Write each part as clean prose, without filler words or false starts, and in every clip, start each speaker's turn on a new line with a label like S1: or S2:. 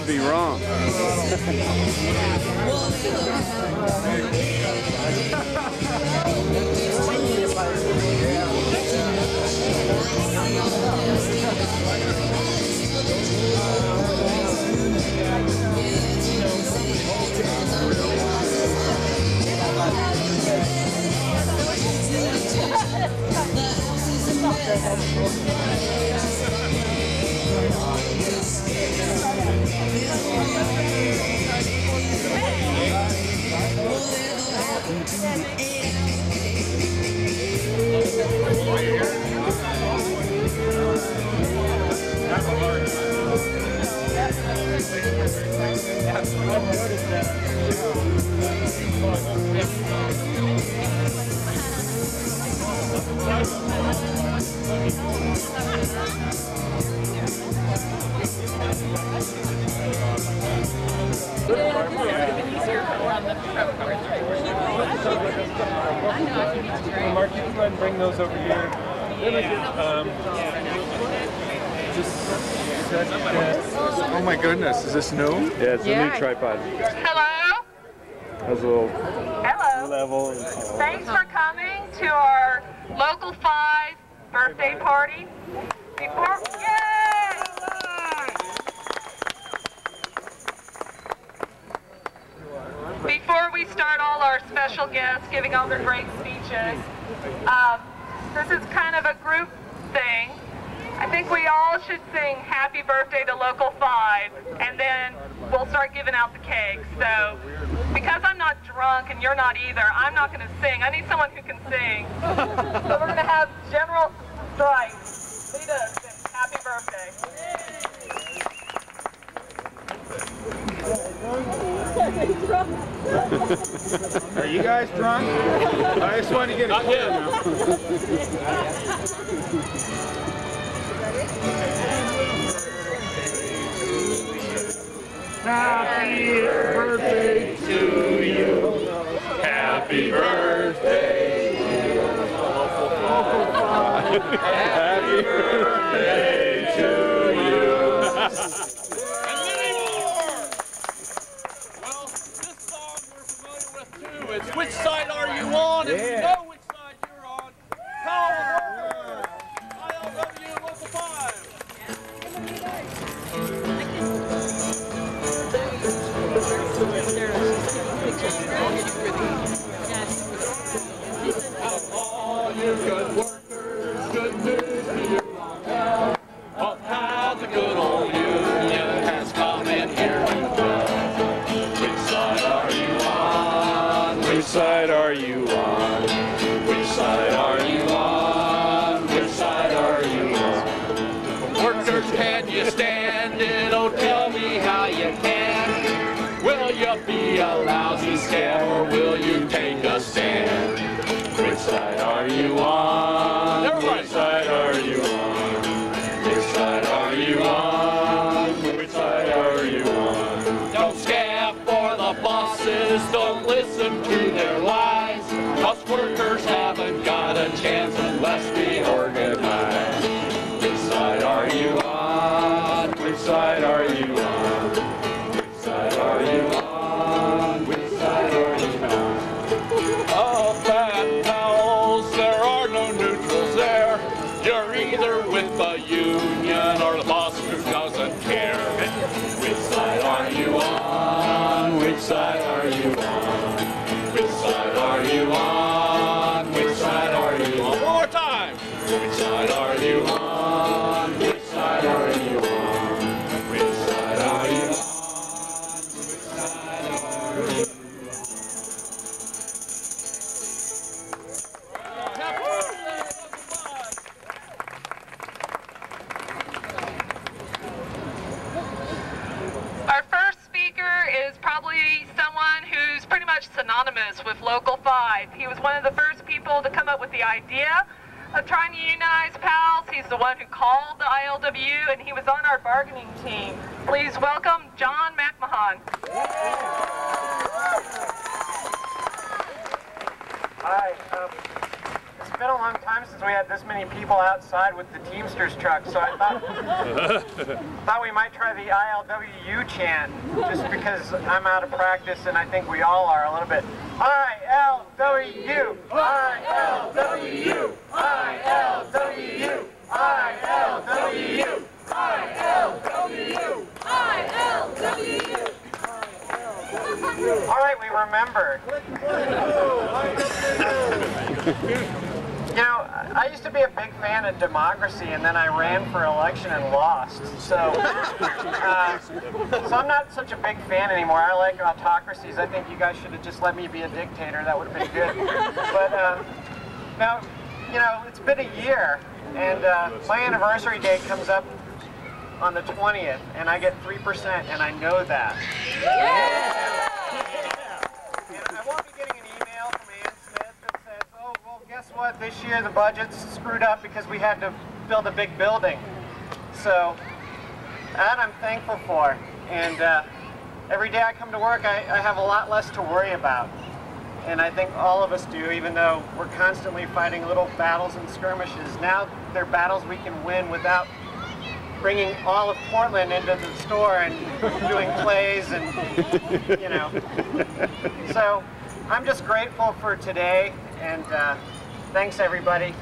S1: could be wrong.
S2: Mark, you can go ahead and bring those over here.
S1: Oh my goodness, is this new?
S2: Yeah, it's a new tripod.
S3: Hello?
S2: Has a little level.
S3: Thanks for coming to our Local 5 birthday party. Before we start all our special guests giving all their great speeches, this is kind of a group thing. I think we all should sing Happy Birthday to Local 5, and then we'll start giving out the cake. So, because I'm not drunk and you're not either, I'm not going to sing. I need someone who can sing. So we're going to have General Strike lead us in Happy Birthday.
S1: Are you guys drunk? I just want to get a clear now. Happy birthday to you. Happy birthday to you. Happy birthday to you.
S4: And many more. Well, this song we're familiar with too. It's Which Side Are You On? If you know which side you're on, call the workers. ILWU Local 5. All you good workers, good news to you all. Of how the good old union has come in here to dwell. Which side are you on?
S1: Which side are you on?
S4: Which side are you on? Which side are you on? Workers, can you stand it? Oh, tell me how you can. Will you be a lousy scam or will you take a stand? Which side are you on? Which side are you on? Which side are you on? Which side are you on? Don't scab for the bosses, don't listen to their lies. Us workers haven't got a chance unless we organize. Which side are you on? Which side are you on? Which side are you on? Which side are you on? Oh, fat pals, there are no neutrals there. You're either with the union or the boss who doesn't care. Which side are you on? Which side are you on? Which side are you on? Which side are you on? One more time. Which side are you on? Which side are you on? Which side are you on? Which side are you on?
S3: Our first speaker is probably someone who's pretty much synonymous with Local 5. He was one of the first people to come up with the idea of trying to unionize PALs. He's the one who called the ILWU, and he was on our bargaining team. Please welcome John McMahon.
S5: Hi. It's been a long time time since we had this many people outside with the Teamsters truck, so I thought we might try the ILWU chant, just because I'm out of practice and I think we all are a little bit. ILWU! ILWU! ILWU! ILWU! ILWU! ILWU! All right, we remembered. You know, I used to be a big fan of democracy, and then I ran for election and lost. So I'm not such a big fan anymore. I like autocracies. I think you guys should have just let me be a dictator. That would have been good. But now, you know, it's been a year, and my anniversary date comes up on the 20th, and I get 3%, and I know that. And I won't be getting an email from Ann Smith that says, oh, well, guess what? This year the budget's screwed up because we had to build a big building. So that I'm thankful for. And every day I come to work, I have a lot less to worry about. And I think all of us do, even though we're constantly fighting little battles and skirmishes. Now they're battles we can win without bringing all of Portland into the store and doing plays and, you know. So I'm just grateful for today, and thanks everybody.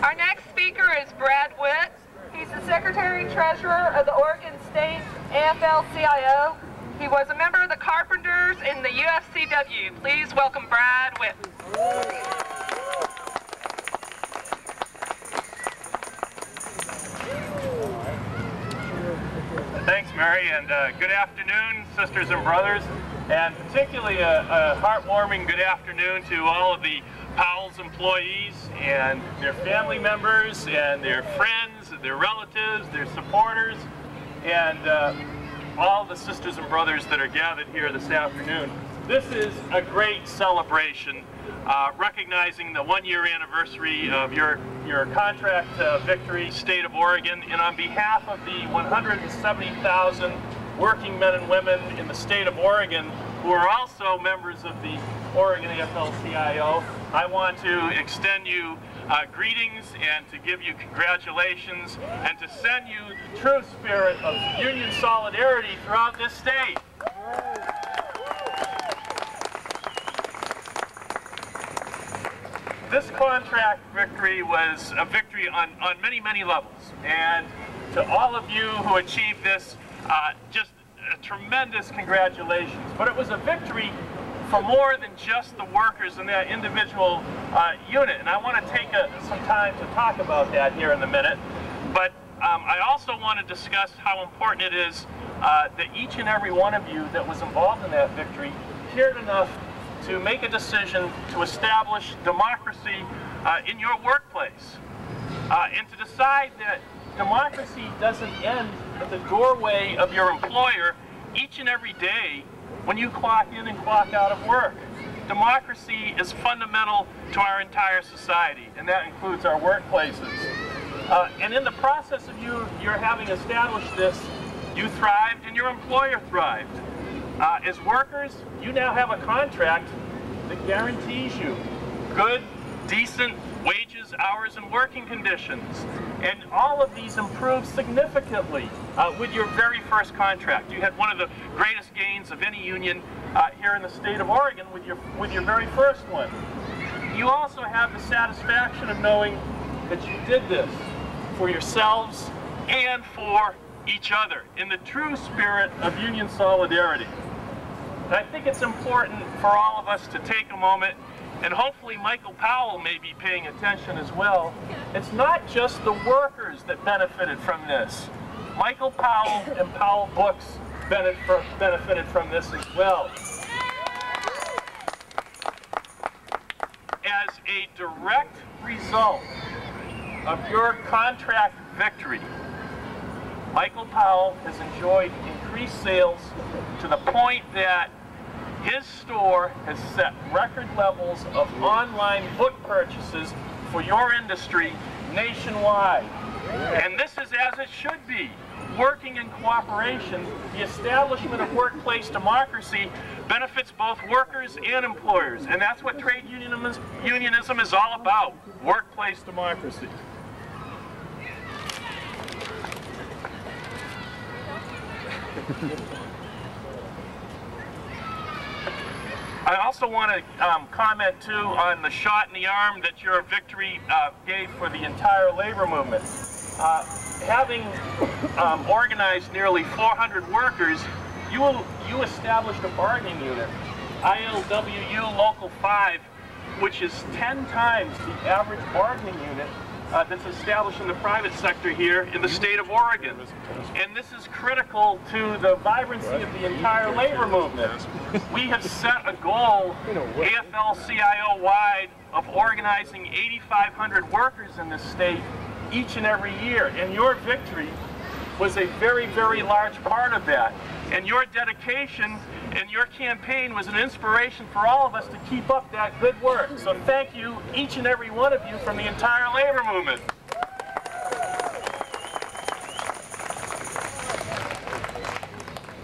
S3: Our next speaker is Brad Witt. He's the Secretary-Treasurer of the Oregon State AFL-CIO. He was a member of the Carpenters in the UFCW. Please welcome Brad Witt.
S6: Thanks, Mary, and good afternoon, sisters and brothers, and particularly a heartwarming good afternoon to all of the Powell's employees and their family members and their friends, their relatives, their supporters, and all the sisters and brothers that are gathered here this afternoon. This is a great celebration, recognizing the one-year anniversary of your contract victory, State of Oregon, and on behalf of the 170,000 working men and women in the state of Oregon who are also members of the Oregon AFL-CIO, I want to extend you greetings and to give you congratulations and to send you the true spirit of union solidarity throughout this state. This contract victory was a victory on many, many levels. And to all of you who achieved this, just a tremendous congratulations. But it was a victory for more than just the workers in that individual unit. And I want to take some time to talk about that here in a minute. But I also want to discuss how important it is that each and every one of you that was involved in that victory cared enough to make a decision to establish democracy in your workplace. And to decide that democracy doesn't end at the doorway of your employer each and every day when you clock in and clock out of work. Democracy is fundamental to our entire society, and that includes our workplaces. And in the process of your having established this, you thrived and your employer thrived. As workers, you now have a contract that guarantees you good, decent wages, hours, and working conditions. And all of these improved significantly with your very first contract. You had one of the greatest gains of any union here in the state of Oregon with your very first one. You also have the satisfaction of knowing that you did this for yourselves and for each other in the true spirit of union solidarity. And I think it's important for all of us to take a moment, and hopefully Michael Powell may be paying attention as well. It's not just the workers that benefited from this. Michael Powell and Powell Books benefited from this as well. As a direct result of your contract victory, Michael Powell has enjoyed increased sales to the point that his store has set record levels of online book purchases for your industry nationwide. And this is as it should be. Working in cooperation, the establishment of workplace democracy benefits both workers and employers. And that's what trade unionism is all about, workplace democracy. I also want to comment too on the shot in the arm that your victory gave for the entire labor movement. Having organized nearly 400 workers, you established a bargaining unit, ILWU Local 5, which is 10 times the average bargaining unit that's established in the private sector here in the state of Oregon. And this is critical to the vibrancy of the entire labor movement. We have set a goal, AFL-CIO-wide, of organizing 8,500 workers in this state each and every year. And your victory was a very, very large part of that. And your dedication and your campaign was an inspiration for all of us to keep up that good work. So thank you, each and every one of you, from the entire labor movement.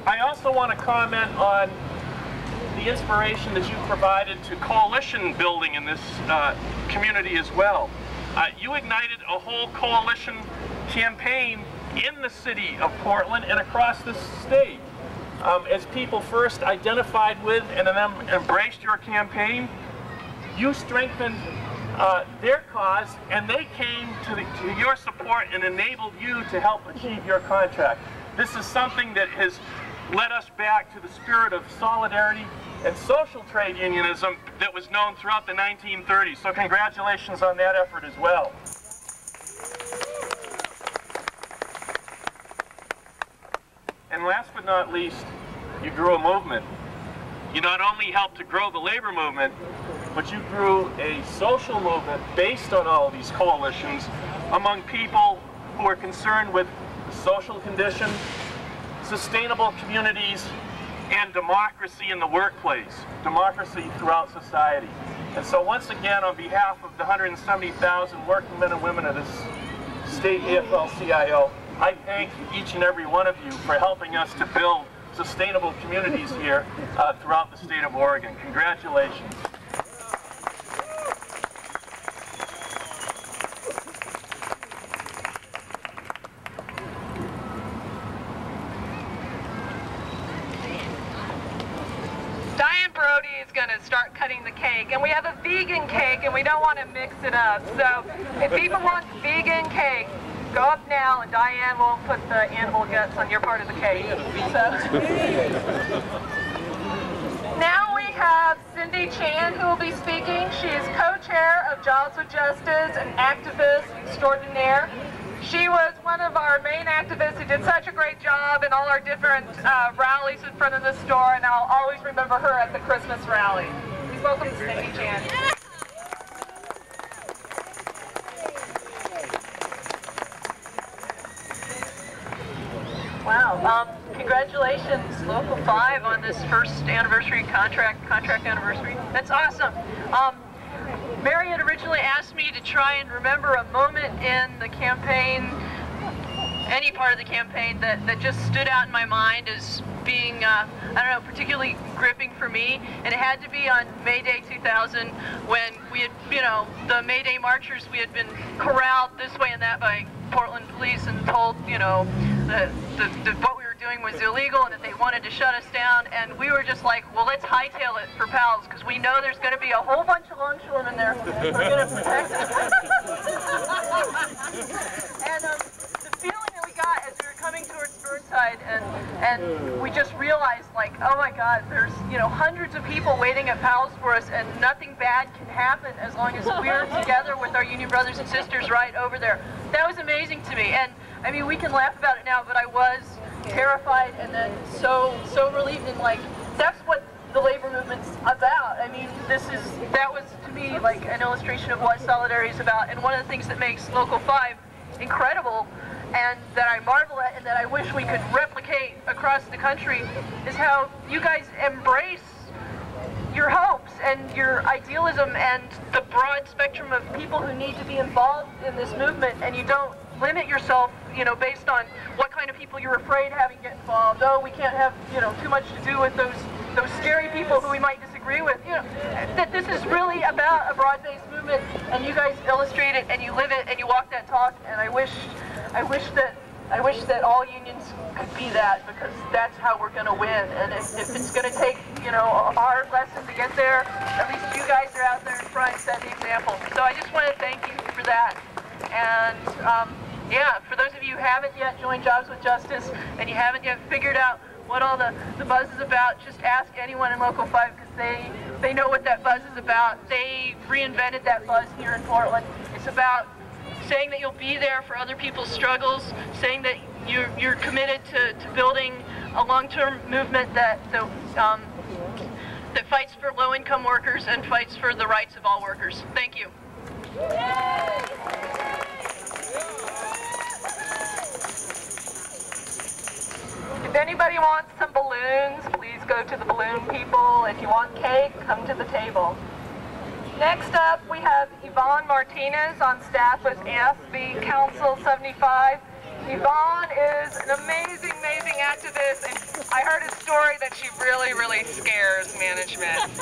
S6: I also want to comment on the inspiration that you provided to coalition building in this community as well. You ignited a whole coalition campaign in the city of Portland and across the state. As people first identified with and then embraced your campaign, you strengthened their cause, and they came to your support and enabled you to help achieve your contract. This is something that has led us back to the spirit of solidarity and social trade unionism that was known throughout the 1930s. So congratulations on that effort as well. And last but not least, you grew a movement. You not only helped to grow the labor movement, but you grew a social movement based on all of these coalitions among people who are concerned with the social condition, sustainable communities, and democracy in the workplace, democracy throughout society. And so once again, on behalf of the 170,000 working men and women of this state AFL-CIO, I thank each and every one of you for helping us to build sustainable communities here throughout the state of Oregon. Congratulations.
S3: Is going to start cutting the cake, and we have a vegan cake, and we don't want to mix it up. So if people want vegan cake, go up now, and Diane will put the animal guts on your part of the cake. So. Now we have Cindy Chan, who will be speaking. She is co-chair of Jobs with Justice, an activist extraordinaire. She was one of our main activists who did such a great job in all our different rallies in front of the store, and I'll always remember her at the Christmas rally. Please welcome Cindy Chan. Wow. Congratulations, Local 5, on this first anniversary contract anniversary. That's awesome. Mary had originally asked me to try and remember a moment in the campaign, any part of the campaign that just stood out in my mind as being, I don't know, particularly gripping for me. And it had to be on May Day 2000 when we had, the May Day marchers, we had been corralled this way and that by Portland police and told, that what we were doing was illegal and that they wanted to shut us down, and we were just like, well, let's hightail it for pals, because we know there's going to be a whole bunch of longshoremen there who are going to protect us. And the feeling that we got as we were coming towards Burnside, and we just realized, like, oh my God, there's hundreds of people waiting at pals for us, and nothing bad can happen as long as we're together with our union brothers and sisters right over there. That was amazing to me, and I mean, we can laugh about it now, but I was terrified and then so relieved, and like, that's what the labor movement's about. I mean, that was to me like an illustration of what solidarity is about, and one of the things that makes Local 5 incredible and that I marvel at and that I wish we could replicate across the country is how you guys embrace your hopes and your idealism and the broad spectrum of people who need to be involved in this movement, and you don't limit yourself, you know, based on what kind of people you're afraid having get involved. Oh, we can't have, you know, too much to do with those scary people who we might disagree with. You know, that this is really about a broad-based movement, and you guys illustrate it and you live it and you walk that talk. And I wish that all unions could be that, because that's how we're going to win. And if it's going to take, you know, a hard lesson to get there, at least you guys are out there in front setting the example. So I just want to thank you for that. And yeah, for those of you who haven't yet joined Jobs with Justice and you haven't yet figured out what all the buzz is about, just ask anyone in Local 5, because they know what that buzz is about. They reinvented that buzz here in Portland. It's about saying that you'll be there for other people's struggles, saying that you're committed to building a long-term movement that fights for low-income workers and fights for the rights of all workers. Thank you. If anybody wants some balloons, please go to the balloon people. If you want cake, come to the table. Next up, we have Yvonne Martinez on staff with AFB Council 75. Yvonne is an amazing, amazing activist, and I heard a story that she really, really scares management.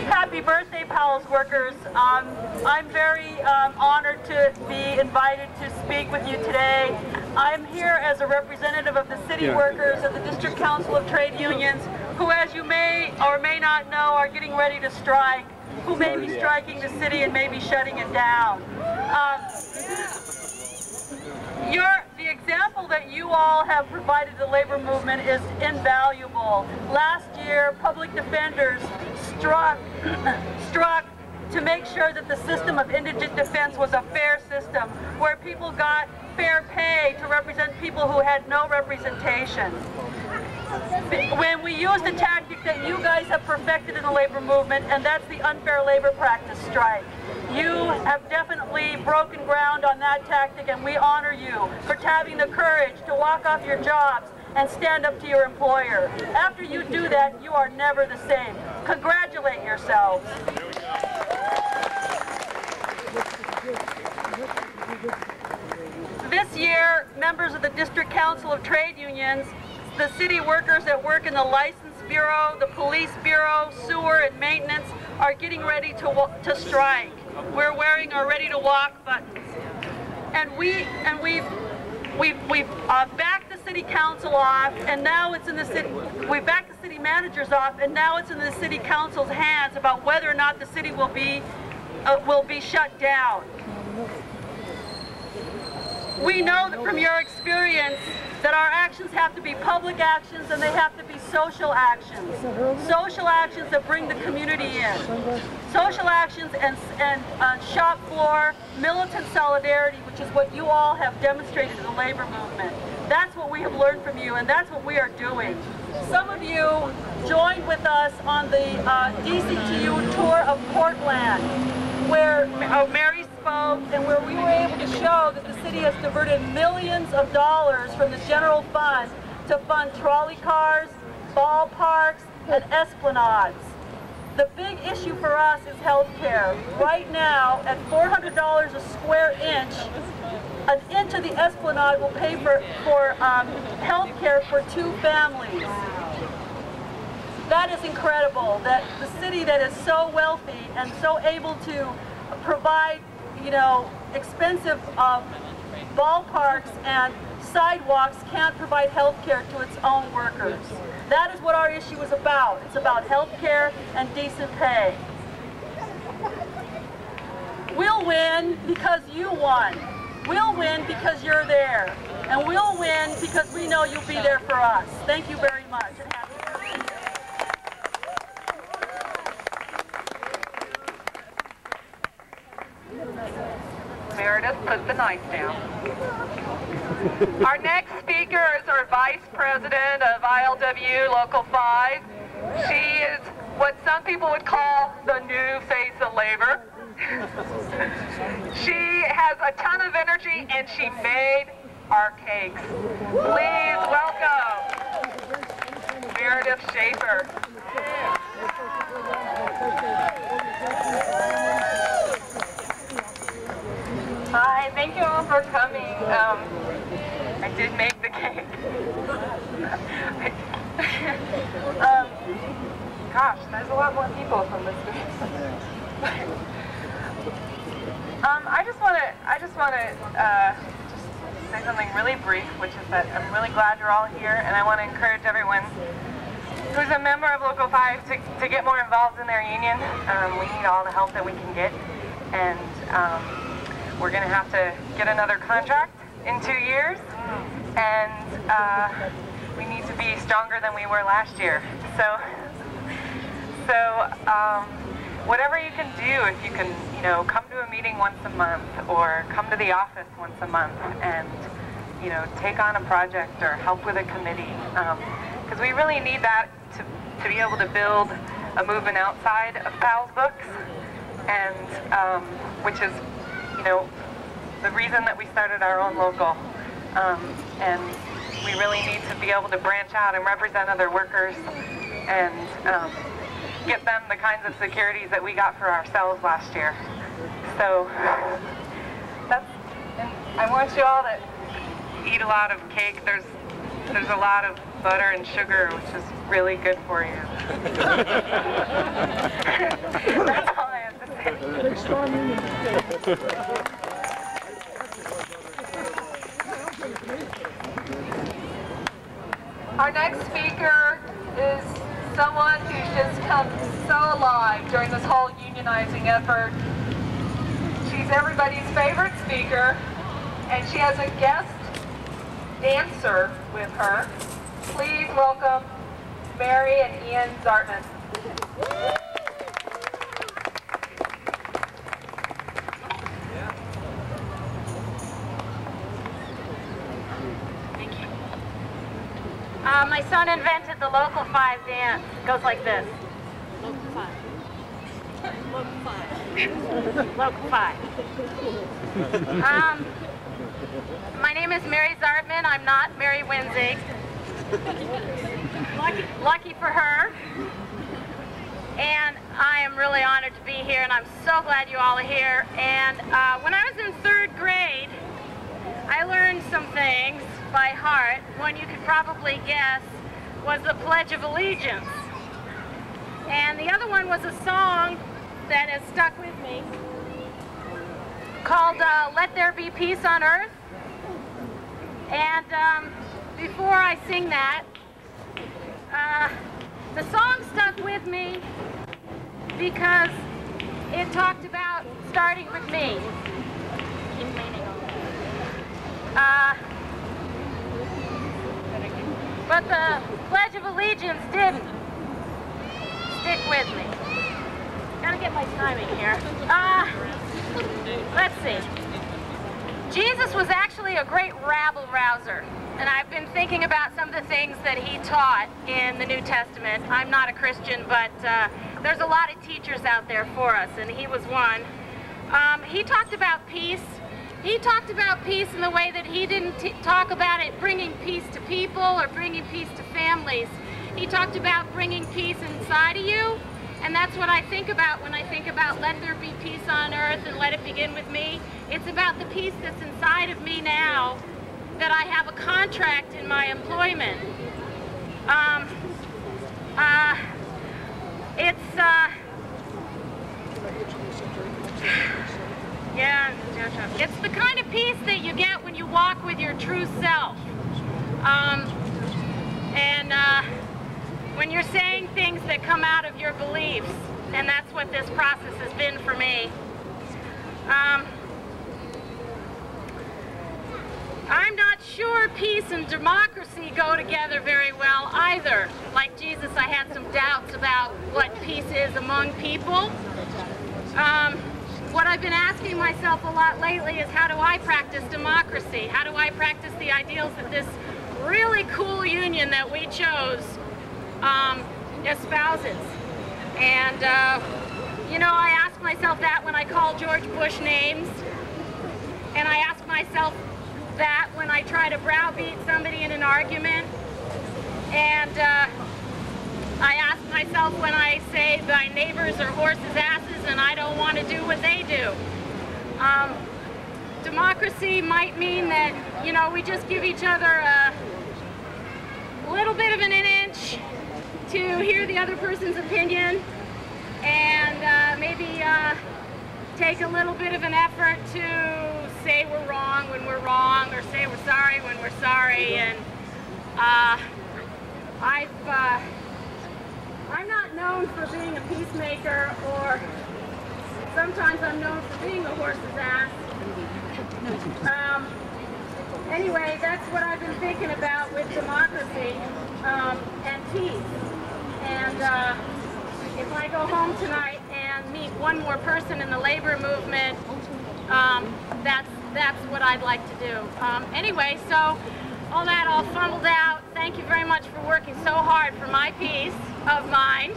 S7: Happy birthday, Powell's workers. I'm very honored to be invited to speak with you today. I'm here as a representative of the city workers of the District Council of Trade Unions, who, as you may or may not know, are getting ready to strike, who may be striking the city and may be shutting it down. The example that you all have provided the labor movement is invaluable. Last year, public defenders struck to make sure that the system of indigent defense was a fair system, where people got fair pay to represent people who had no representation. When we used a tactic that you guys have perfected in the labor movement, and that's the unfair labor practice strike. You have definitely broken ground on that tactic, and we honor you for having the courage to walk off your jobs and stand up to your employer. After you do that, you are never the same. Congratulate yourselves. This year, members of the District Council of Trade Unions, the city workers that work in the License Bureau, the Police Bureau, Sewer and Maintenance are getting ready to strike. We're wearing our ready to walk buttons. And we've backed the city council off, and now it's in the city, we backed the city managers off, and now it's in the city council's hands about whether or not the city will be shut down. We know that from your experience that our actions have to be public actions and they have to be social actions. Social actions that bring the community in. Social actions and shop floor militant solidarity, which is what you all have demonstrated in the labor movement. That's what we have learned from you, and that's what we are doing. Some of you joined with us on the DCTU tour of Portland, where Mary spoke, and where we were able to show that the city has diverted millions of dollars from the general fund to fund trolley cars, ballparks, and esplanades. The big issue for us is health care. Right now, at $400 a square inch, an inch of the esplanade will pay for health care for 2 families. That is incredible, that the city that is so wealthy and so able to provide, you know, expensive ballparks and sidewalks can't provide health care to its own workers. That is what our issue is about. It's about health care and decent pay. We'll win because you won. We'll win because you're there. And we'll win because we know you'll be there for us. Thank you very much. And happy birthday.
S3: Meredith, put the knife down. Our next speaker is our Vice President of ILWU Local 5. She is what some people would call the new face of labor. She has a ton of energy, and she made our cakes. Please welcome Meredith Schaefer. Hi, thank you all for coming. I did make the cake. Gosh, there's a lot more people from this group. I just want to say something really brief, which is that I'm really glad you're all here, and I want to encourage everyone who's a member of Local 5 to get more involved in their union. We need all the help that we can get, and we're going to have to get another contract in 2 years, and we need to be stronger than we were last year. So whatever you can do, if you can, come to a meeting once a month or come to the office once a month and, take on a project or help with a committee, because we really need that to be able to build a movement outside of Pal's books, and which is, the reason that we started our own local. And we really need to be able to branch out and represent other workers and get them the kinds of securities that we got for ourselves last year. So and I want you all to eat a lot of cake. There's a lot of butter and sugar, which is really good for you. That's all I have to say. Our next speaker is someone who's just come so alive during this whole unionizing effort. She's everybody's favorite speaker, and she has a guest dancer with her. Please welcome Mary and Ian Zartman.
S8: My son invented the Local 5 dance. It goes like this. Local 5. Local 5. Local 5. My name is Mary Zartman. I'm not Mary Winsey. Lucky for her. And I am really honored to be here, and I'm so glad you all are here. And when I was in 3rd grade, I learned some things by heart. One you could probably guess was the Pledge of Allegiance. And the other one was a song that has stuck with me called Let There Be Peace on Earth. And before I sing that, the song stuck with me because it talked about starting with me. Keep leaning on that. But the Pledge of Allegiance didn't stick with me. Gotta get my timing here. Let's see. Jesus was actually a great rabble-rouser, and I've been thinking about some of the things that he taught in the New Testament. I'm not a Christian, but there's a lot of teachers out there for us, and he was one. He talked about peace. He talked about peace in the way that he didn't talk about it bringing peace to people or bringing peace to families. He talked about bringing peace inside of you, and that's what I think about when I think about let there be peace on earth and let it begin with me. It's about the peace that's inside of me now that I have a contract in my employment. It's the kind of peace that you get when you walk with your true self. When you're saying things that come out of your beliefs, and that's what this process has been for me. I'm not sure peace and democracy go together very well either. Like Jesus, I had some doubts about what peace is among people. What I've been asking myself a lot lately is how do I practice democracy? How do I practice the ideals that this really cool union that we chose espouses? And You know, I ask myself that when I call George Bush names, and I ask myself that when I try to browbeat somebody in an argument, and I ask myself when I say my neighbors are horses' asses and I don't want to do what they do. Democracy might mean that, you know, we just give each other a little bit of an inch to hear the other person's opinion, and maybe take a little bit of an effort to say we're wrong when we're wrong, or say we're sorry when we're sorry. And I'm not known for being a peacemaker, or sometimes I'm known for being a horse's ass. Anyway, that's what I've been thinking about with democracy and peace. And if I go home tonight and meet one more person in the labor movement, that's what I'd like to do. Anyway, so all that all funneled out. Thank you very much for working so hard for my peace of mind.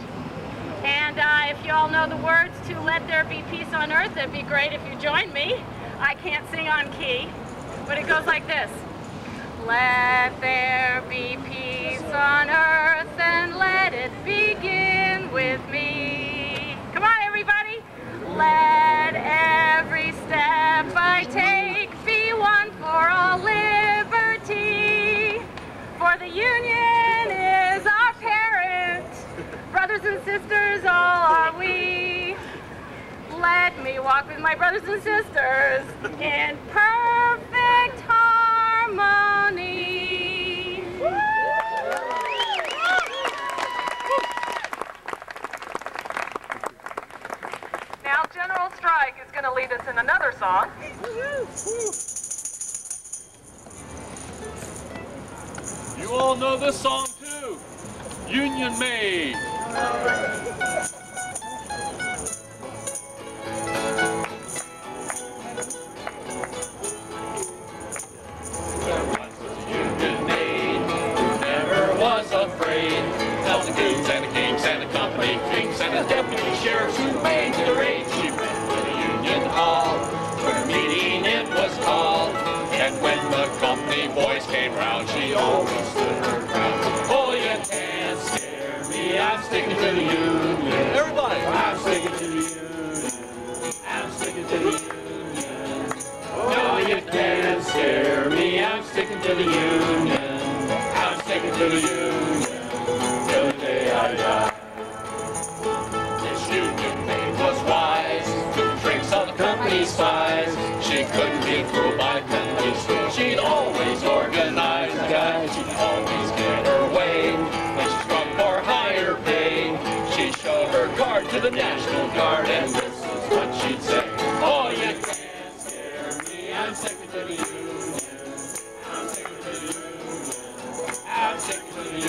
S8: And if you all know the words to Let There Be Peace on Earth, it'd be great if you joined me. I can't sing on key, but it goes like this. Let there be peace on earth, and let it begin with me. Come on, everybody. Let every step I take be one for all liberty. For the union is our parent. Brothers and sisters, all are we. Let me walk with my brothers and sisters in perfect harmony.
S3: Now General Strike is going to lead us in another song.
S4: You all know this song too. Union Made. Afraid. Now the kings and the kings and the company kings and the deputy sheriffs who made the raid. She went to the Union Hall where a meeting it was called. And when the company boys came round, she always stood her ground. Oh, you can't scare me, I'm sticking to the Union. Everybody! I'm sticking to the Union. I'm sticking to the Union. No, you can't scare me, I'm sticking to the Union. I'm sticking to the Union till the day I die. This Union maid was wise, took drinks on the company's spies. She couldn't be fooled by company school. She'd always organize the guys. She'd always get her way. When she struck for higher pay, she'd show her card to the National Guard, and this is what she'd say. Oh, you can't scare me, I'm sticking to the Union. I'm sticking to the Union. I'm sticking to the Union.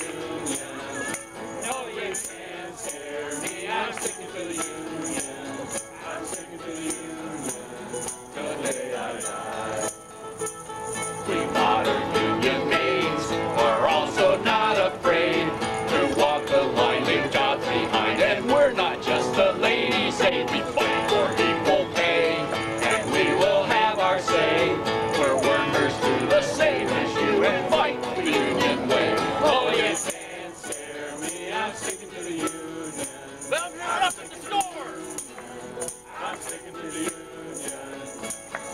S4: No, you can't scare me. I'm sticking to the Union. I'm sticking to the Union till the day I die. We modern Union maids are also not afraid to walk the line, leave jobs behind, and we're not just the ladies' aid. We fight for equal pay, and we will have our say. We're workers do the same as you and fight the union way. Oh, you can't scare me, I'm sticking to the Union. Them here up at the store! I'm sticking to the Union.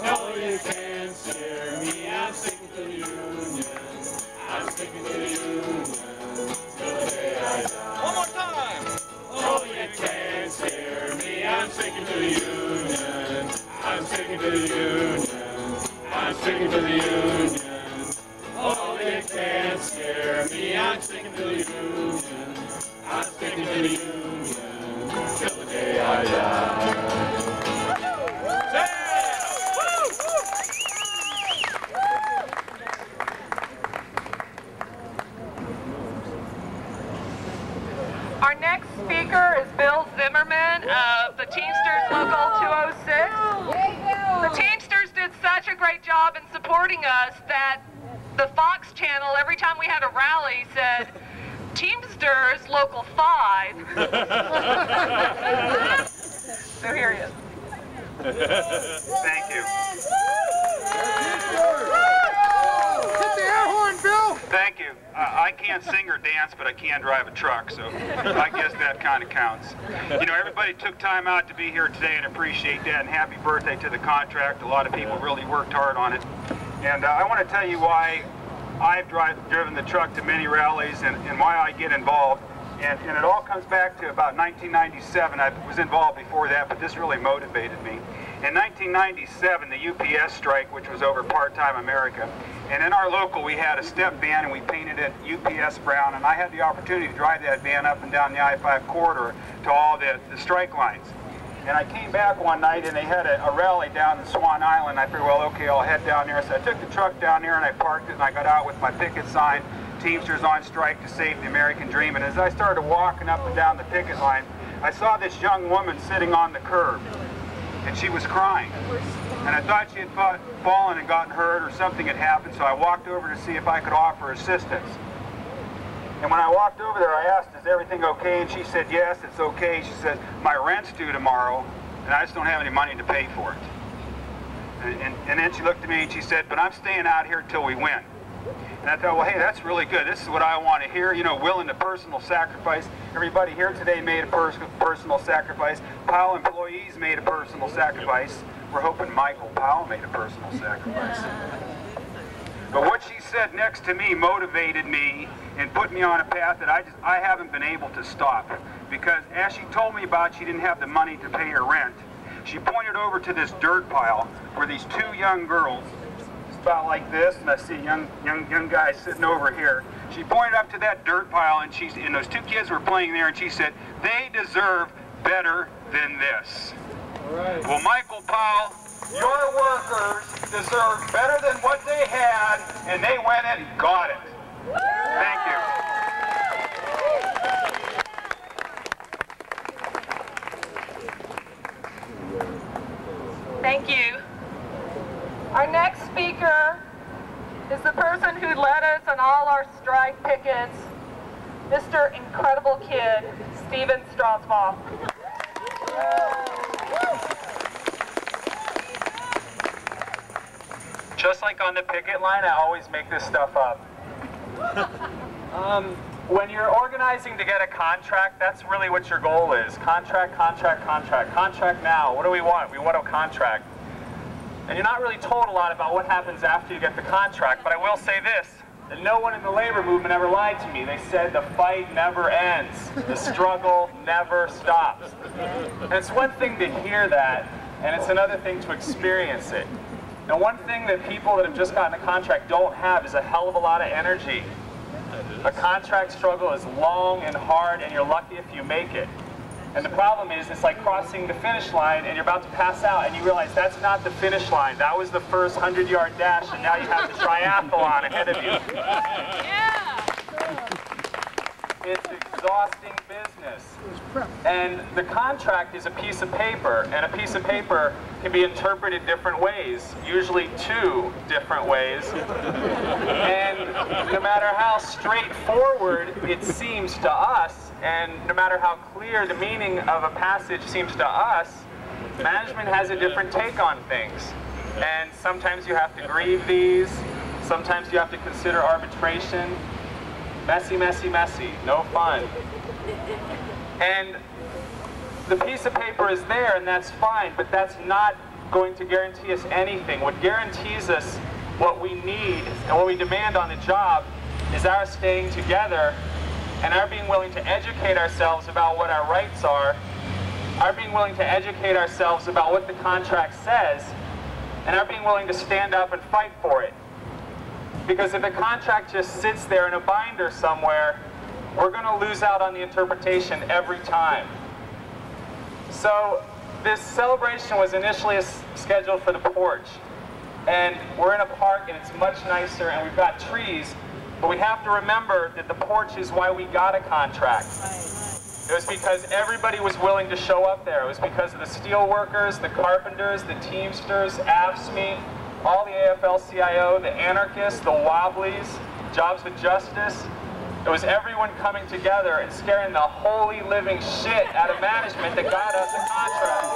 S4: No, you can't scare me, I'm sticking to the Union. I'm sticking to the Union till the day I die. One more time! Oh, you can't scare me, I'm sticking to the Union. I'm sticking to the Union. I'm sticking to the Union. Oh, you can't scare me, I'm sticking to the Union. I'm sticking to the Union till the day I die.
S3: Our next speaker is Bill Zimmerman of the Teamsters Local 206. The Teamsters did such a great job in supporting us that the Fox channel, every time we had a rally, said, Teamsters Local 5. So here he is.
S9: Thank you.
S1: Hit the air horn, Bill!
S9: Thank you. I can't sing or dance, but I can drive a truck, so I guess that kind of counts. You know, everybody took time out to be here today and appreciate that, and happy birthday to the contract. A lot of people really worked hard on it. And I want to tell you why I've driven the truck to many rallies and why I get involved. And it all comes back to about 1997. I was involved before that, but this really motivated me. In 1997, the UPS strike, which was over Part-Time America, and in our local we had a step van and we painted it UPS brown, and I had the opportunity to drive that van up and down the I-5 corridor to all the strike lines. And I came back one night and they had a rally down in Swan Island. I figured, well, okay, I'll head down there. So I took the truck down there and I parked it and I got out with my picket sign, Teamsters on strike to save the American dream. And as I started walking up and down the picket line, I saw this young woman sitting on the curb and she was crying. And I thought she had fallen and gotten hurt or something had happened, so I walked over to see if I could offer assistance. And when I walked over there, I asked, is everything okay? And she said, yes, it's okay. She said, my rent's due tomorrow, and I just don't have any money to pay for it. And then she looked at me and she said, but I'm staying out here till we win. And I thought, well, hey, that's really good. This is what I want to hear, you know, willing to personal sacrifice. Everybody here today made a personal sacrifice. Powell employees made a personal sacrifice. We're hoping Michael Powell made a personal sacrifice. But what she said next to me motivated me and put me on a path that I haven't been able to stop. Because as she told me about, she didn't have the money to pay her rent. She pointed over to this dirt pile where these two young girls, about like this, and I see a young guy sitting over here. She pointed up to that dirt pile, and those two kids were playing there, and she said, they deserve better than this. All right. Well, Michael Powell, your workers deserve better than what they had, and they went and got it. Thank you.
S3: Thank you. Our next speaker is the person who led us on all our strike pickets, Mr. Incredible Kid, Steven Strasbaugh.
S10: Just like on the picket line, I always make this stuff up. When you're organizing to get a contract, that's really what your goal is. Contract, contract, contract. Contract now. What do we want? We want a contract. And you're not really told a lot about what happens after you get the contract, but I will say this, that no one in the labor movement ever lied to me. They said the fight never ends. The struggle never stops. And it's one thing to hear that, and it's another thing to experience it. Now, one thing that people that have just gotten a contract don't have is a hell of a lot of energy. A contract struggle is long and hard, and you're lucky if you make it. And the problem is, it's like crossing the finish line and you're about to pass out and you realize that's not the finish line. That was the first 100-yard dash and now you have the triathlon ahead of you.
S3: Yeah.
S10: It's exhausting business. And the contract is a piece of paper, and a piece of paper can be interpreted different ways, usually two different ways. And no matter how straightforward it seems to us, and no matter how clear the meaning of a passage seems to us, management has a different take on things. And sometimes you have to grieve these, sometimes you have to consider arbitration. Messy, messy, messy, no fun. And the piece of paper is there and that's fine, but that's not going to guarantee us anything. What guarantees us what we need and what we demand on the job is our staying together and our being willing to educate ourselves about what our rights are, our being willing to educate ourselves about what the contract says, and our being willing to stand up and fight for it. Because if the contract just sits there in a binder somewhere, we're going to lose out on the interpretation every time. So this celebration was initially scheduled for the porch. And we're in a park and it's much nicer and we've got trees, but we have to remember that the porch is why we got a contract. It was because everybody was willing to show up there. It was because of the steel workers, the carpenters, the Teamsters, AFSCME, all the AFL-CIO, the anarchists, the Wobblies, Jobs with Justice. It was everyone coming together and scaring the holy living shit out of management that got us a contract.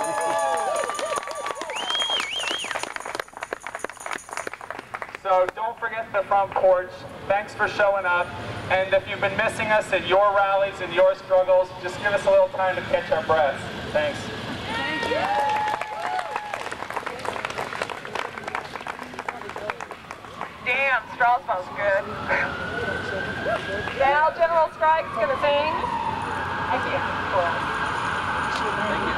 S10: So don't forget the front porch. Thanks for showing up. And if you've been missing us at your rallies and your struggles, just give us a little time to catch our breaths. Thanks.
S3: Thank you. Damn, straw smells good. Now General Strike's gonna sing. I can't. Cool. Thank you.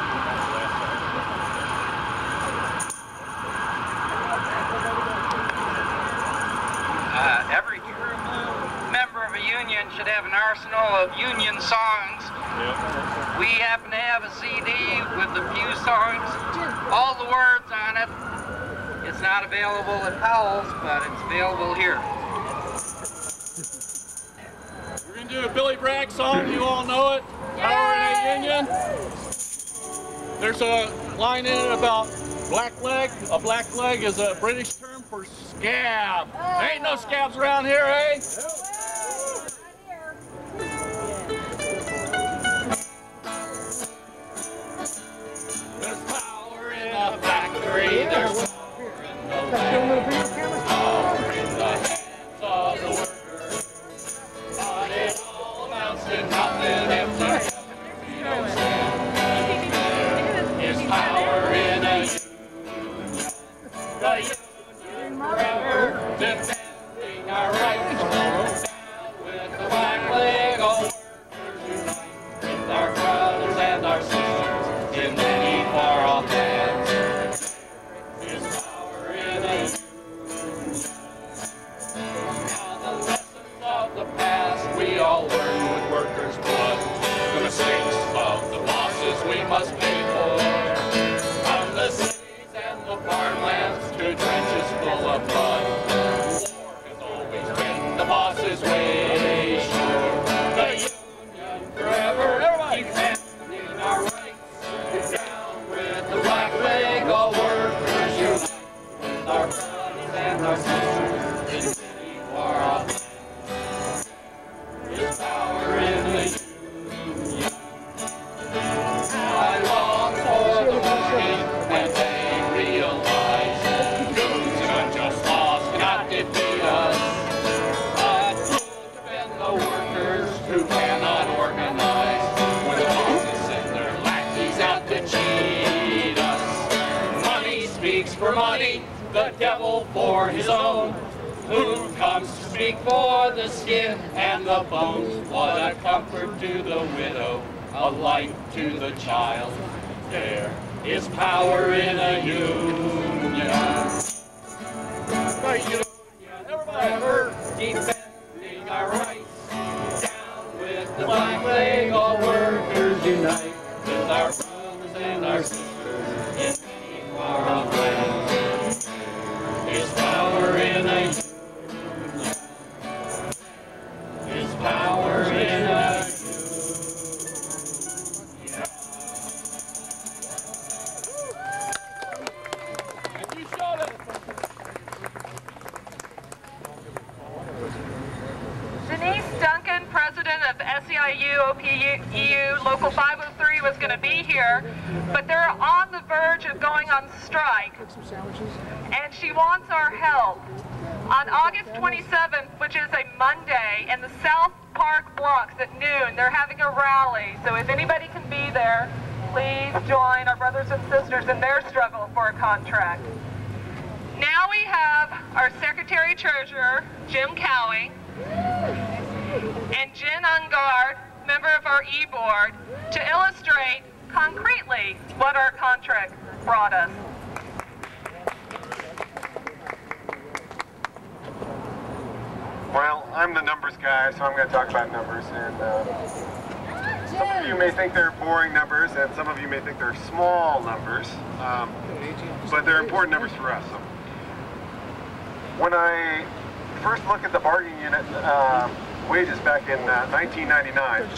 S11: Every member of a union should have an arsenal of union songs. Yep. We happen to have a CD with a few songs, all the words on it. It's not available at Powell's, but it's available here.
S4: We're going to do a Billy Bragg song. You all know it. Power in a Union. There's a line in it about black leg. A black leg is a British term for scab. There ain't no scabs around here, eh? There's power in a factory. There's power in the hands of the workers. But it all amounts to nothing if the company don't stand. There is power in a union. The union forever defending our rights. Down with the black leg, all workers unite with our brothers and our sisters in many far off lands. There is power in a union. Now the lessons of the past we all learn with workers' blood. The mistakes of the bosses we must pay for. From the cities and the farmlands to trenches full of blood. War has always been the boss's way. Sure, the union forever defending our rights. Down with the black leg, all workers unite with our brothers and our sisters in many far off lands. There's power in the union. I long for the morning when they realize goons and unjust laws cannot defeat us. But who'll defend the workers who cannot organize? When the bosses send their lackeys out to cheat us. Money speaks for money, the devil for his own. Who comes to speak for the skin and the bones? What a comfort to the widow, a light to the child. There is power in a union. The union forever defending our rights. Down with the black leg, all workers unite with our brothers and our sisters in many far off lands. There's power in a union. There's power in a union. You showed it.
S3: Denise Duncan, president of SEIU OPEU Local 503, was going to be here, but they're on the verge of going on strike, and she wants our help. On August 27th, which is a Monday, in the South Park blocks at noon, they're having a rally. So if anybody can be there, please join our brothers and sisters in their struggle for a contract. Now we have our Secretary-Treasurer, Jim Cowie, and Jen Ungard, member of our E-Board, to illustrate concretely what our contract brought us.
S12: Well, I'm the numbers guy, so I'm going to talk about numbers. And some of you may think they're boring numbers, and some of you may think they're small numbers, but they're important numbers for us. So when I first looked at the bargaining unit wages back in 1999,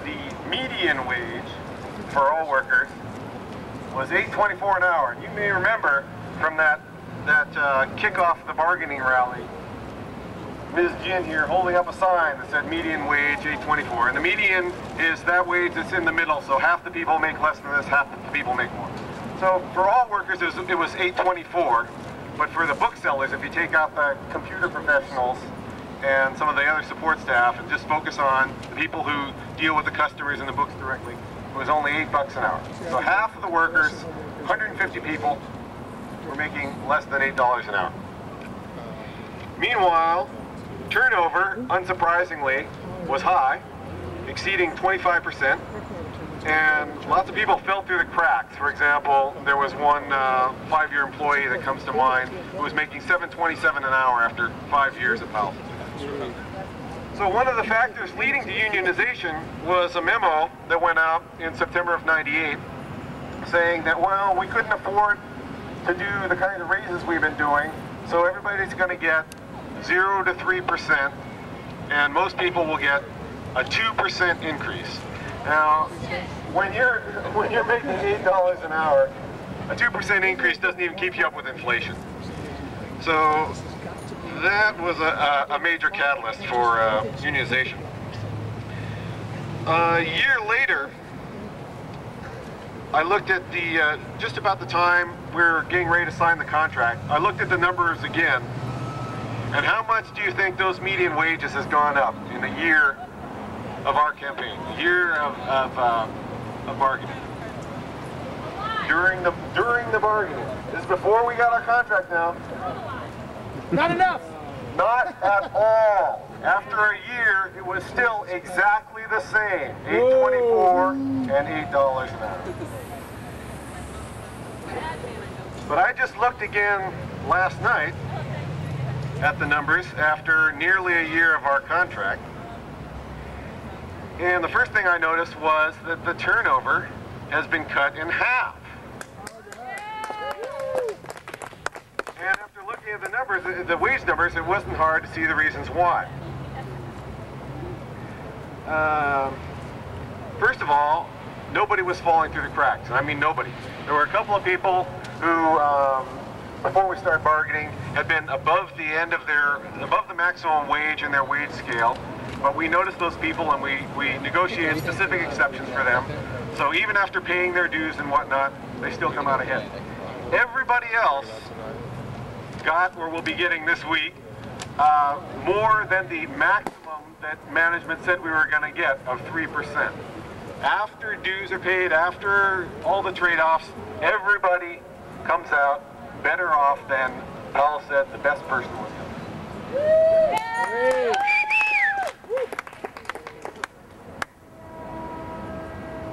S12: the median wage for all workers was $8.24 an hour. And you may remember from that kickoff of the bargaining rally Ms. Jin here holding up a sign that said median wage $8.24, and the median is that wage that's in the middle, so half the people make less than this, half the people make more. So for all workers it was $8.24, but for the booksellers, if you take out the computer professionals and some of the other support staff and just focus on the people who deal with the customers and the books directly, it was only $8 an hour. So half of the workers, 150 people, were making less than $8 an hour. Meanwhile, turnover, unsurprisingly, was high, exceeding 25%, and lots of people fell through the cracks. For example, there was one 5-year employee that comes to mind who was making $7.27 an hour after 5 years at Powell. So one of the factors leading to unionization was a memo that went out in September of '98 saying that, well, we couldn't afford to do the kind of raises we've been doing, so everybody's going to get 0 to 3%, and most people will get a 2% increase. Now, when you're making $8 an hour, a 2% increase doesn't even keep you up with inflation. So that was a major catalyst for unionization. A year later, I looked at the, just about the time we were getting ready to sign the contract, I looked at the numbers again, and how much do you think those median wages has gone up in a year of our campaign, a year of bargaining? During the bargaining. This is before we got our contract now.
S1: Not enough.
S12: Not at all. After a year, it was still exactly the same. $8.24 and $8 an hour. But I just looked again last night at the numbers after nearly a year of our contract. And the first thing I noticed was that the turnover has been cut in half. And after looking at the numbers, the wage numbers, it wasn't hard to see the reasons why. First of all, nobody was falling through the cracks. I mean nobody. There were a couple of people who, before we started bargaining, had been above the maximum wage in their wage scale. But we noticed those people and we negotiated specific exceptions for them. So even after paying their dues and whatnot, they still come out ahead. Everybody else got, or will be getting this week, more than the maximum that management said we were going to get of 3%. After dues are paid, after all the trade-offs, everybody comes out better off than Powell said the best person was going to.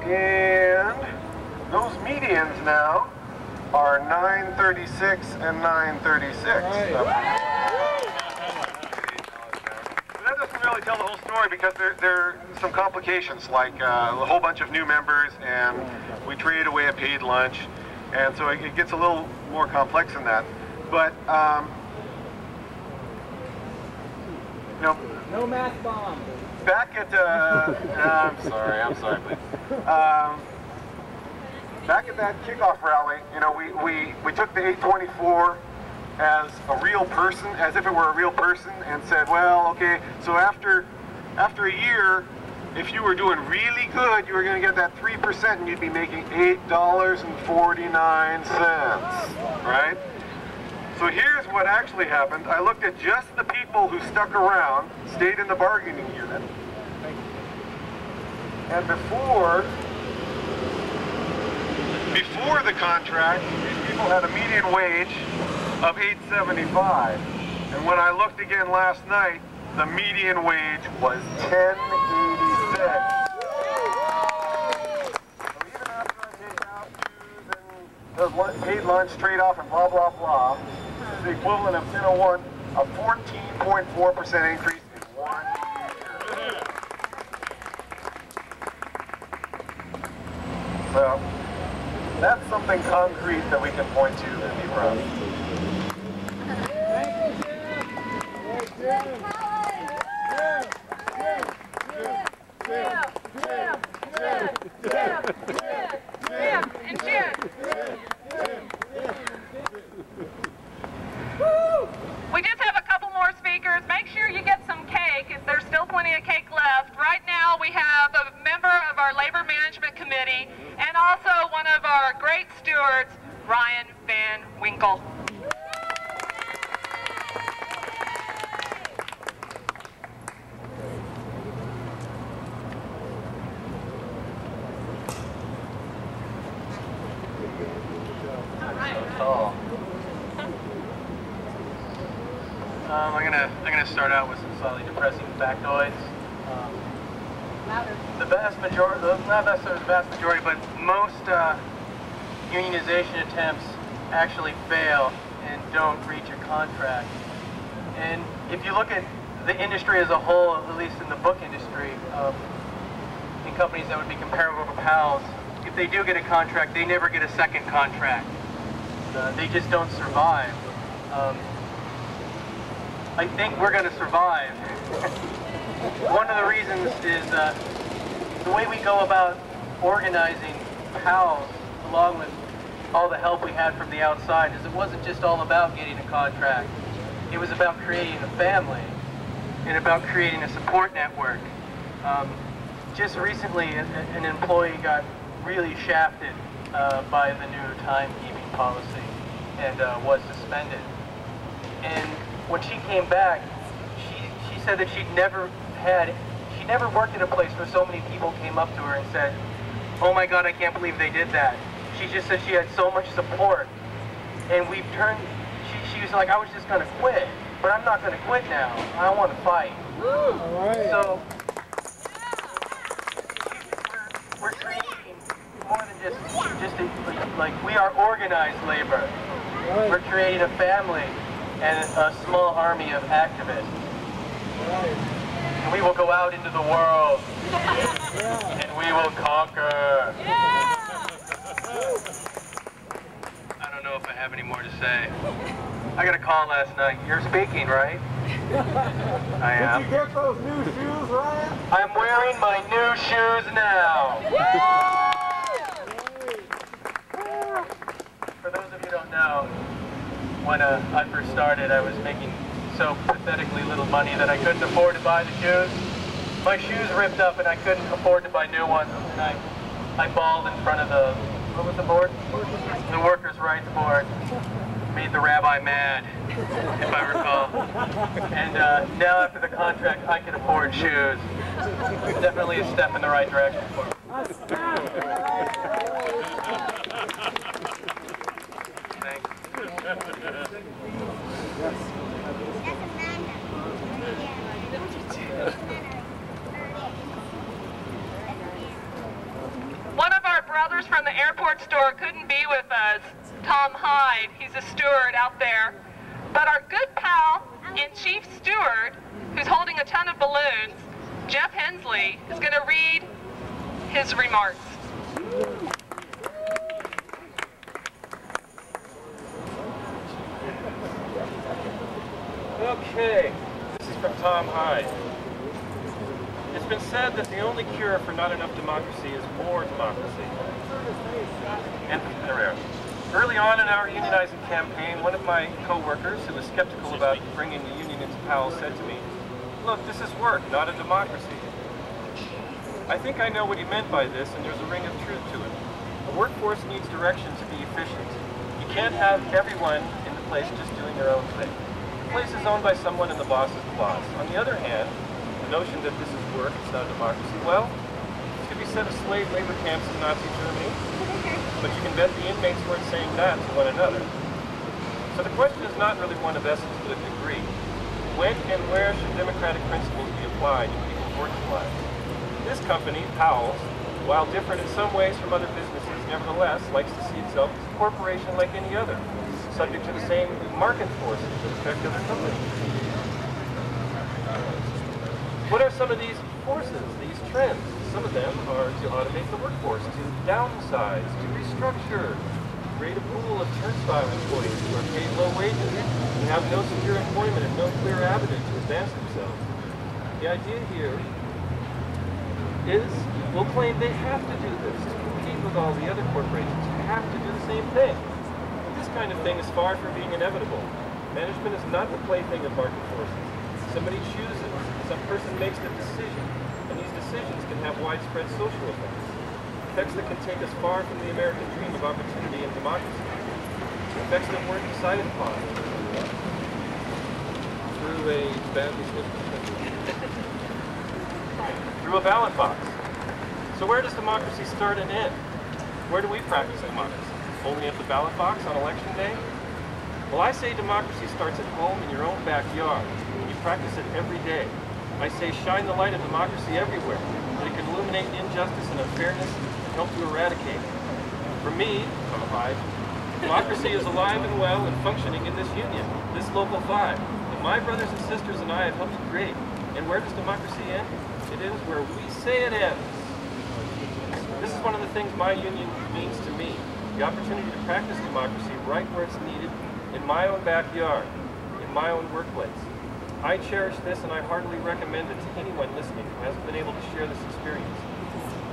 S12: And those medians now are 936 and 936. That doesn't really tell the whole story because there are some complications, like a whole bunch of new members, and we traded away a paid lunch, and so it gets a little more complex than that. But
S1: no math bomb.
S12: Back at I'm sorry, please. Back at that kickoff rally, we took the 824 as a real person, as if it were a real person, and said, well, okay, so after a year, if you were doing really good, you were going to get that 3%, and you'd be making $8.49, right? So here's what actually happened. I looked at just the people who stuck around, stayed in the bargaining unit, and before the contract, these people had a median wage of $8.75. And when I looked again last night, the median wage was $10.86. So even after I take out dues and the paid lunch trade-off and blah, blah, blah, this is the equivalent of 1001, a 14.4% increase in 1 year. So that's something concrete that we can point to and be proud of.
S3: We just have a couple more speakers. Make sure you get Labor Management Committee, and also one of our great stewards, Ryan Van Winkle.
S5: I'm gonna start out with some slightly depressing factoids. The vast majority, not necessarily the vast majority, but most unionization attempts actually fail and don't reach a contract. And if you look at the industry as a whole, at least in the book industry, in companies that would be comparable to PALs, if they do get a contract, they never get a second contract. They just don't survive. I think we're going to survive. One of the reasons is the way we go about organizing PALs, along with all the help we had from the outside, is it wasn't just all about getting a contract. It was about creating a family and about creating a support network. Just recently, an employee got really shafted by the new timekeeping policy and was suspended. And when she came back, she said that she never worked at a place where so many people came up to her and said, "Oh my God, I can't believe they did that." She just said she had so much support. And we've turned, she was like, "I was just gonna quit, but I'm not gonna quit now. I want to fight." All right. So we're creating more than just we are organized labor. Right. We're creating a family and a small army of activists. Right. And we will go out into the world and we will conquer. I don't know if I have any more to say. I got a call last night. You're speaking, right? I am.
S1: Did you get those new shoes, Ryan?
S5: I'm wearing my new shoes now. For those of you who don't know, when I first started, I was making so pathetically little money that I couldn't afford to buy the shoes. My shoes ripped up and I couldn't afford to buy new ones. And I bawled in front of the, what was the board? The Workers' Rights Board. Made the rabbi mad, if I recall. And now after the contract, I can afford shoes. Definitely a step in the right direction for me. Thanks.
S3: One of our brothers from the airport store couldn't be with us, Tom Hyde. He's a steward out there. But our good pal and chief steward, who's holding a ton of balloons, Jeff Hensley, is going to read his remarks.
S2: Okay, this is from Tom Hyde. It's been said that the only cure for not enough democracy is more democracy. And early on in our unionizing campaign, one of my co-workers who was skeptical about bringing the union into Powell said to me, "Look, this is work, not a democracy." I think I know what he meant by this, and there's a ring of truth to it. The workforce needs direction to be efficient. You can't have everyone in the place just doing their own thing. The place is owned by someone and the boss is the boss. On the other hand, the notion that this is work, it's not a democracy, well, this could be said of slave labor camps in Nazi Germany, but you can bet the inmates weren't saying that to one another. So the question is not really one of essence, but of degree. When and where should democratic principles be applied in people's working lives? This company, Powell's, while different in some ways from other businesses, nevertheless likes to see itself as a corporation like any other, subject to the same market forces that affect other companies. What are some of these forces, these trends? Some of them are to automate the workforce, to downsize, to restructure, create a pool of turnstile employees who are paid low wages and have no secure employment and no clear avenue to advance themselves. The idea here is, we'll claim they have to do this to compete with all the other corporations who have to do the same thing. This kind of thing is far from being inevitable. Management is not the plaything of market forces. Somebody chooses, some person makes the decision, and these decisions can have widespread social effects. effects that can take us far from the American dream of opportunity and democracy. Effects that weren't decided upon through a badly through a ballot box. So where does democracy start and end? Where do we practice democracy? Only at the ballot box on election day? Well, I say democracy starts at home in your own backyard. You practice it every day. I say shine the light of democracy everywhere, that it can illuminate injustice and unfairness and help to eradicate it. For me, democracy is alive and well and functioning in this union, this Local 5, that my brothers and sisters and I have helped to create. And where does democracy end? It ends where we say it ends. This is one of the things my union means to me, the opportunity to practice democracy right where it's needed, in my own backyard, in my own workplace. I cherish this and I heartily recommend it to anyone listening who hasn't been able to share this experience.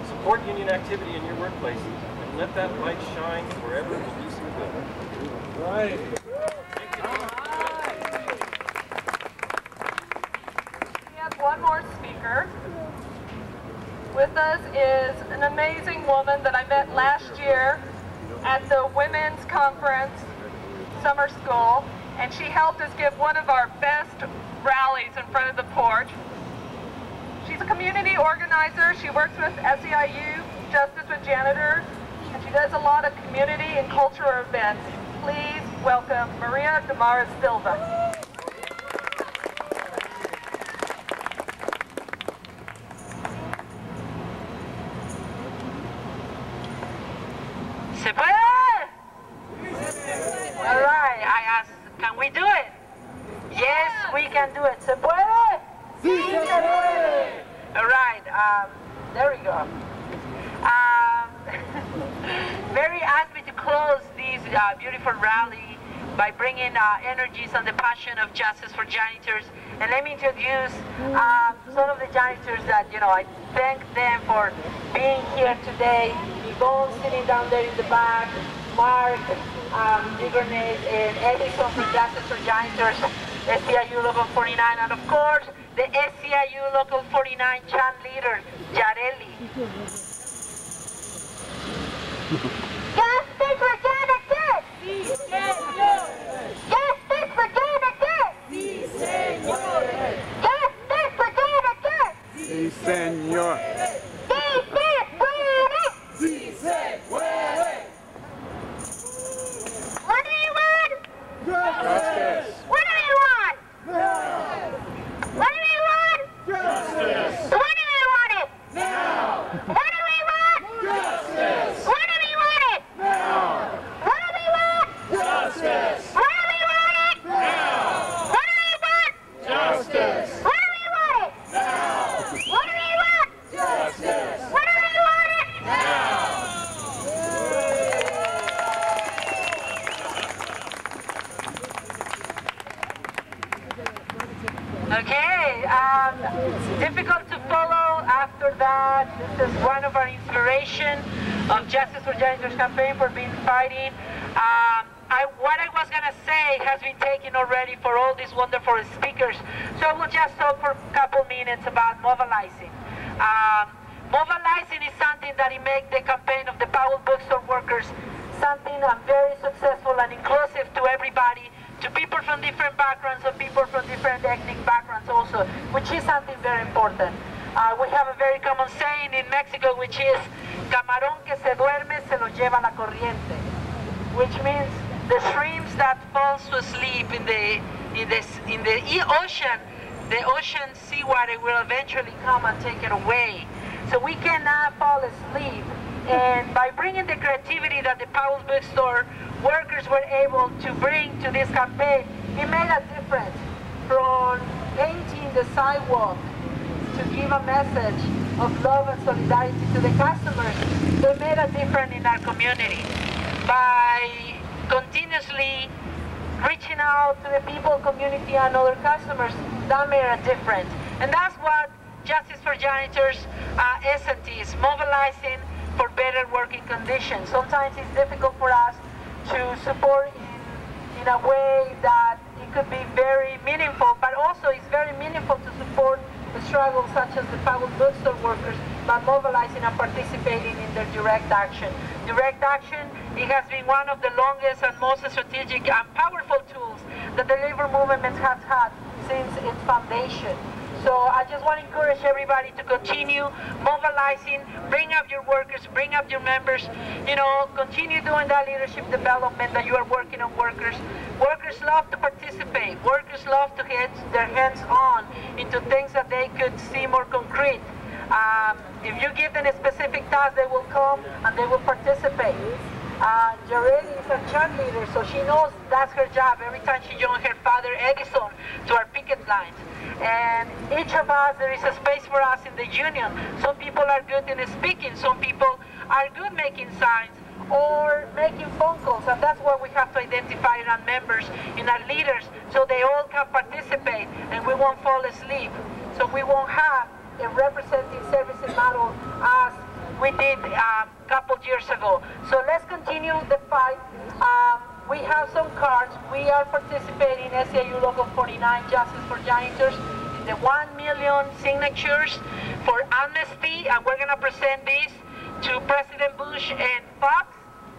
S2: Support union activity in your workplace and let that light shine wherever it will do some good. Right.
S3: We have one more speaker. With us is an amazing woman that I met last year at the Women's Conference Summer School, and she helped us give one of our best rallies in front of the porch. She's a community organizer. She works with SEIU, Justice with Janitors, and she does a lot of community and cultural events. Please welcome Maria Damaris Silva.
S13: ¿Se puede? All right, I asked, can we do it? Yes, we can do it. ¿Se puede? Sí, se puede. All right, there we go. Mary asked me to close this beautiful rally by bringing energies and the passion of Justice for Janitors. And let me introduce some of the janitors that, I thank them for being here today. Yvonne sitting down there in the back, Mark, Grenade, and Edison from Justice for Janitors, SEIU Local 49, and of course, the SEIU Local 49 chant leader, Yareli. Justice for Janitors! Sí, señor! Justice for Janitors! Sí, señor! Justice for Janitors!
S1: Sí, señor.
S13: Sí, se puede! What do you want?
S1: Justice.
S13: What do you want? What do we want?
S1: Justice.
S13: When do we want it?
S1: Now.
S13: What do we want?
S1: Justice.
S13: When do we want it?
S1: Now.
S13: What do we want?
S1: Justice.
S13: When do we want it?
S1: Now.
S13: What do we want?
S1: Justice.
S13: When do we want it?
S1: Now.
S13: What do we want?
S1: Justice.
S13: When do we want it?
S1: Now.
S13: Okay, difficult to follow after that. This is one of our inspiration of Justice for Janitors campaign for being fighting. What I was going to say has been taken already for all these wonderful speakers. So I will just talk for a couple minutes about mobilizing. Mobilizing is something that it makes the campaign of the Powell Bookstore workers something very successful and inclusive to everybody, to people from different backgrounds, and people from different ethnic backgrounds also, which is something very important. We have a very common saying in Mexico, which is, camarón que se duerme se lo lleva la corriente, which means the shrimps that falls to sleep in the ocean, the ocean seawater will eventually come and take it away. So we cannot fall asleep. And by bringing the creativity that the Powell Bookstore workers were able to bring to this campaign, it made a difference. From painting the sidewalk to give a message of love and solidarity to the customers, they made a difference in our community. By continuously reaching out to the people, community, and other customers, that made a difference. And that's what Justice for Janitors essence is, mobilizing for better working conditions. Sometimes it's difficult for us to support in a way that it could be very meaningful, but also it's very meaningful to support the struggles such as the Powell Bookstore workers by mobilizing and participating in their direct action. Direct action, it has been one of the longest and most strategic and powerful tools that the labor movement has had since its foundation. So I just want to encourage everybody to continue mobilizing, bring up your workers, bring up your members, you know, continue doing that leadership development that you are working on workers. Workers love to participate. Workers love to get their hands on into things that they could see more concrete. If you give them a specific task, they will come and they will participate. Jareli is a chant leader, so she knows that's her job every time she joins her father Edison to our picket lines. And each of us, there is a space for us in the union. Some people are good in speaking, some people are good making signs or making phone calls, and that's what we have to identify in our members, in our leaders, so they all can participate and we won't fall asleep. So we won't have a representative services model as we did a couple years ago. So let's continue the fight. We have some cards. We are participating in SEIU Local 49, Justice for Janitors, in the 1 million signatures for amnesty, and we're going to present this to President Bush and Fox,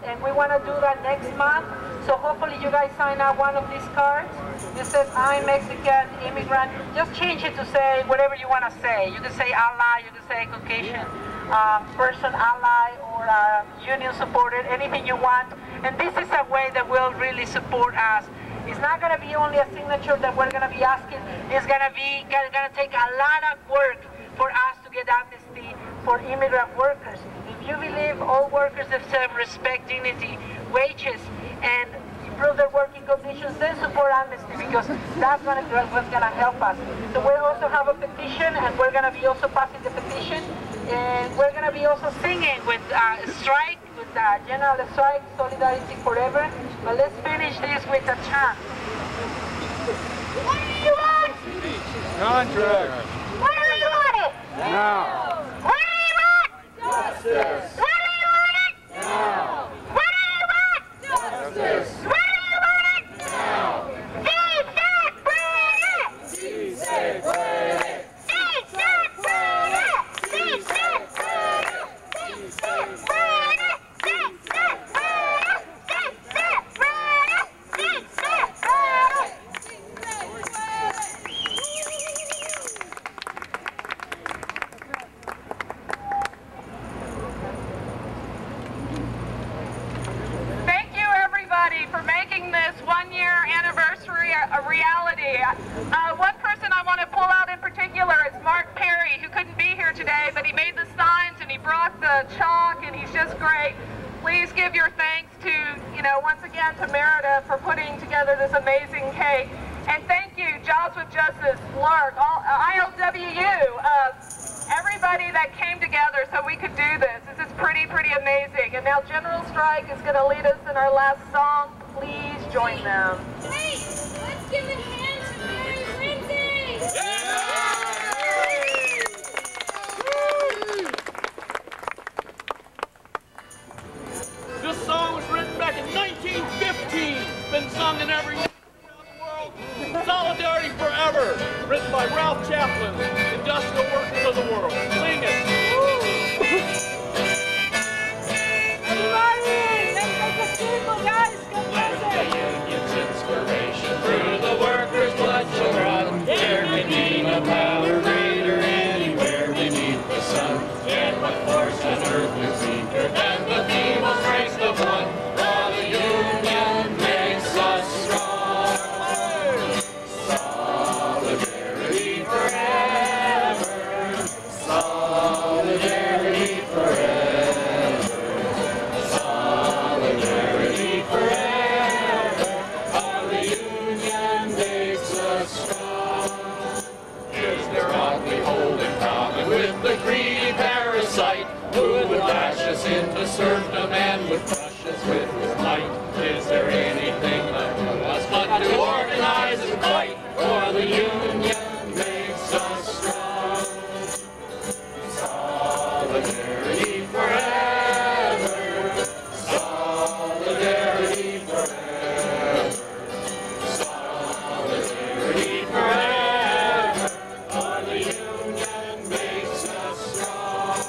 S13: and we want to do that next month. So hopefully you guys sign up one of these cards. It says, I'm Mexican immigrant. Just change it to say whatever you want to say. You can say ally, you can say Caucasian person, ally, or union supporter, anything you want. And this is a way that will really support us. It's not going to be only a signature that we're going to be asking. It's going to take a lot of work for us to get amnesty for immigrant workers. If you believe all workers deserve respect, dignity, wages, and improve their working conditions, then support amnesty, because that's what's going to help us. So we also have a petition, and we're going to be also passing the petition, and we're going to be also singing with strike, with general strike, Solidarity Forever. But let's finish this with a chant. What do you want?
S1: Contract.
S13: What do you want?
S1: Now.
S13: What do you want?
S1: Justice.
S13: What do you want?
S1: Now.
S13: What do you want?
S1: Justice.
S13: What do you want?
S1: Now.
S13: Sí se puede. Sí se puede. Sí se puede. Sí se puede. Sí se puede. Sí se puede. Sí se puede.
S3: Thank you, everybody, for making this one-year anniversary a reality. One person I want to pull out in particular is Mark Perry, who couldn't be here today, but he made the signs and he brought the chalk, and he's just great. Please give your thanks to, once again, to Merida for putting together this amazing cake. And thank you, Jobs with Justice, LARC, ILWU, everybody that came together so we could do this. This is pretty amazing. And now General Strike is going to lead us in our last song. Please join them.
S14: Hey, let's give a hand to Mary Lindsay!
S4: This song was written back in 1915. Been sung in every around the world. Solidarity Forever, written by Ralph Chaplin, Industrial Workers of the World. Sing it.
S14: Everybody, let's make a circle, guys. Come listen.
S4: The union's inspiration through the workers' blood shall run. There may be no power greater anywhere beneath the sun. And what force on earth is weaker than the feeble strength of one? For the union makes us strong. Solidarity forever. Solidarity forever. Solidarity forever. For the union makes us strong. Is there aught we hold in common with the greedy parasite who would lash us into serfdom and would crush us with his might? Is there anything left for us but to organize and fight? For the union makes us strong. Solidarity forever. Solidarity forever. Solidarity forever. For the union makes us strong.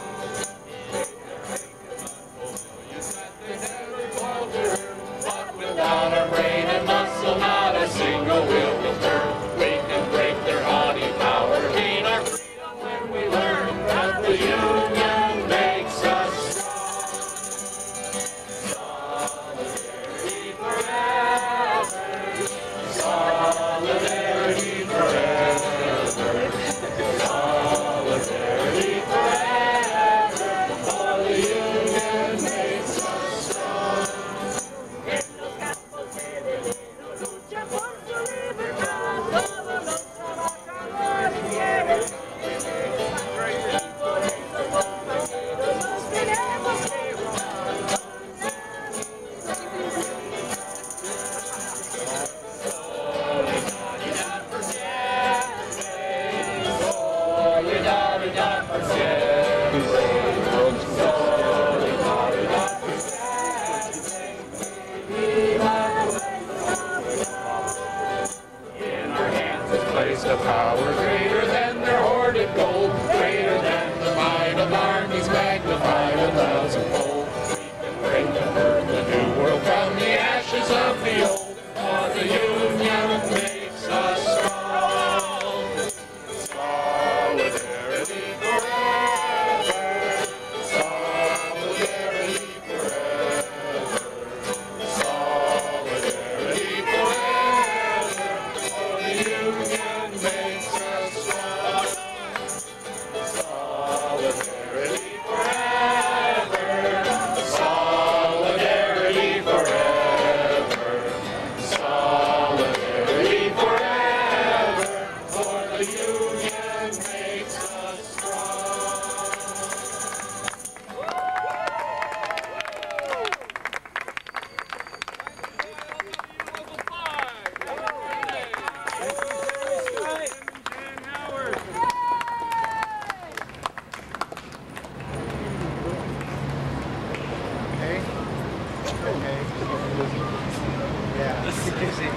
S1: Yeah, it's busy.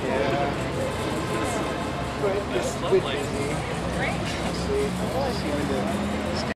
S1: Yeah. But it's a bit busy. See when the